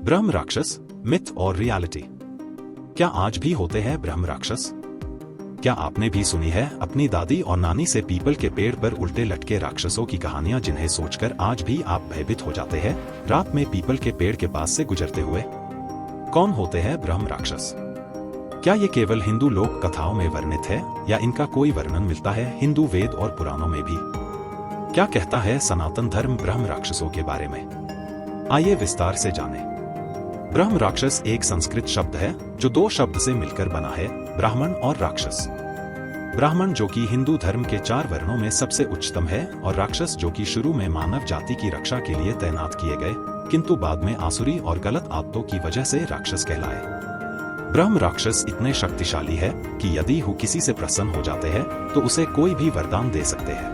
ब्रह्म राक्षस, मिथ और रियलिटी। क्या आज भी होते हैं ब्रह्म राक्षस? क्या आपने भी सुनी है अपनी दादी और नानी से पीपल के पेड़ पर उल्टे लटके राक्षसों की कहानियां, जिन्हें सोचकर आज भी आप भयभीत हो जाते हैं रात में पीपल के पेड़ के पास से गुजरते हुए? कौन होते हैं ब्रह्म राक्षस? क्या ये केवल हिंदू लोक कथाओं में वर्णित है या इनका कोई वर्णन मिलता है हिंदू वेद और पुराणों में भी? क्या कहता है सनातन धर्म ब्रह्म राक्षसों के बारे में? आइए विस्तार से जानें। ब्रह्म राक्षस एक संस्कृत शब्द है जो दो शब्द से मिलकर बना है, ब्राह्मण और राक्षस। ब्राह्मण जो कि हिंदू धर्म के 4 वर्णों में सबसे उच्चतम है, और राक्षस जो कि शुरू में मानव जाति की रक्षा के लिए तैनात किए गए किंतु बाद में आसुरी और गलत आदतों की वजह से राक्षस कहलाए। ब्रह्म राक्षस इतने शक्तिशाली है कि यदि वो किसी से प्रसन्न हो जाते हैं तो उसे कोई भी वरदान दे सकते हैं,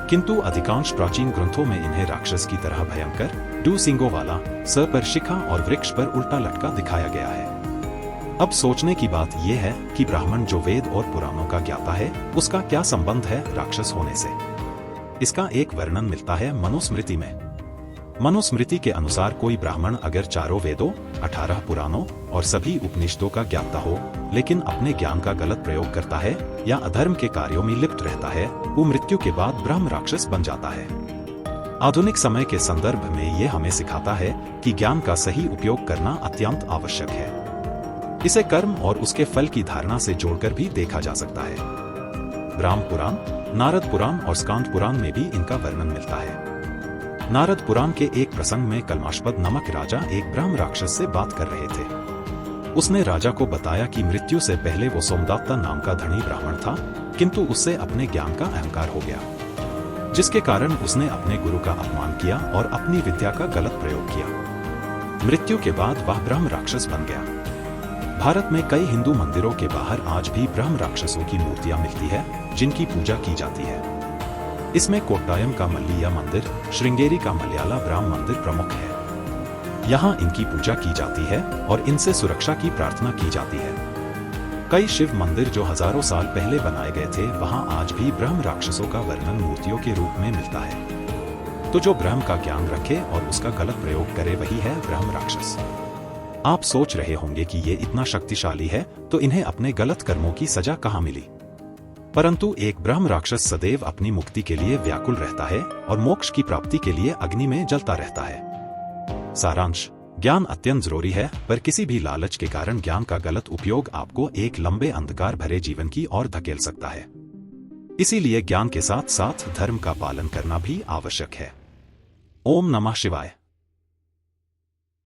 किंतु अधिकांश प्राचीन ग्रंथों में इन्हें राक्षस की तरह भयंकर, 2 सींगों वाला, सर पर शिखा और वृक्ष पर उल्टा लटका दिखाया गया है। अब सोचने की बात यह है कि ब्राह्मण जो वेद और पुराणों का ज्ञाता है, उसका क्या संबंध है राक्षस होने से? इसका एक वर्णन मिलता है मनुस्मृति में। मनुस्मृति के अनुसार कोई ब्राह्मण अगर 4 वेदों, 18 पुराणों और सभी उपनिषदों का ज्ञाता हो, लेकिन अपने ज्ञान का गलत प्रयोग करता है या अधर्म के कार्यों में लिप्त रहता है, वो मृत्यु के बाद ब्रह्म राक्षस बन जाता है। आधुनिक समय के संदर्भ में ये हमें सिखाता है कि ज्ञान का सही उपयोग करना अत्यंत आवश्यक है। इसे कर्म और उसके फल की धारणा से जोड़कर भी देखा जा सकता है। ब्रह्म पुराण, नारद पुराण और स्कांद पुराण में भी इनका वर्णन मिलता है। नारद पुराण के एक प्रसंग में कल्माशपद नामक राजा एक ब्रह्म राक्षस से बात कर रहे थे। उसने राजा को बताया कि मृत्यु से पहले वो सोमदत्ता नाम का धनी ब्राह्मण था, किंतु उससे अपने ज्ञान का अहंकार हो गया, जिसके कारण उसने अपने गुरु का अपमान किया और अपनी विद्या का गलत प्रयोग किया। मृत्यु के बाद वह ब्रह्म राक्षस बन गया। भारत में कई हिंदू मंदिरों के बाहर आज भी ब्रह्म राक्षसों की मूर्तियां मिलती है, जिनकी पूजा की जाती है। इसमें कोट्टायम का मल्लिया मंदिर, श्रृंगेरी का मलयाला ब्रह्म मंदिर प्रमुख है। यहाँ इनकी पूजा की जाती है और इनसे सुरक्षा की प्रार्थना की जाती है। कई शिव मंदिर जो हजारों साल पहले बनाए गए थे, वहाँ आज भी ब्रह्म राक्षसों का वर्णन मूर्तियों के रूप में मिलता है। तो जो ब्रह्म का ज्ञान रखे और उसका गलत प्रयोग करे, वही है ब्रह्म राक्षस। आप सोच रहे होंगे कि ये इतना शक्तिशाली है तो इन्हें अपने गलत कर्मों की सजा कहाँ मिली? परंतु एक ब्रह्म राक्षस सदैव अपनी मुक्ति के लिए व्याकुल रहता है और मोक्ष की प्राप्ति के लिए अग्नि में जलता रहता है। सारांश: ज्ञान अत्यंत जरूरी है, पर किसी भी लालच के कारण ज्ञान का गलत उपयोग आपको एक लंबे अंधकार भरे जीवन की ओर धकेल सकता है। इसीलिए ज्ञान के साथ साथ धर्म का पालन करना भी आवश्यक है। ओम नमः शिवाय।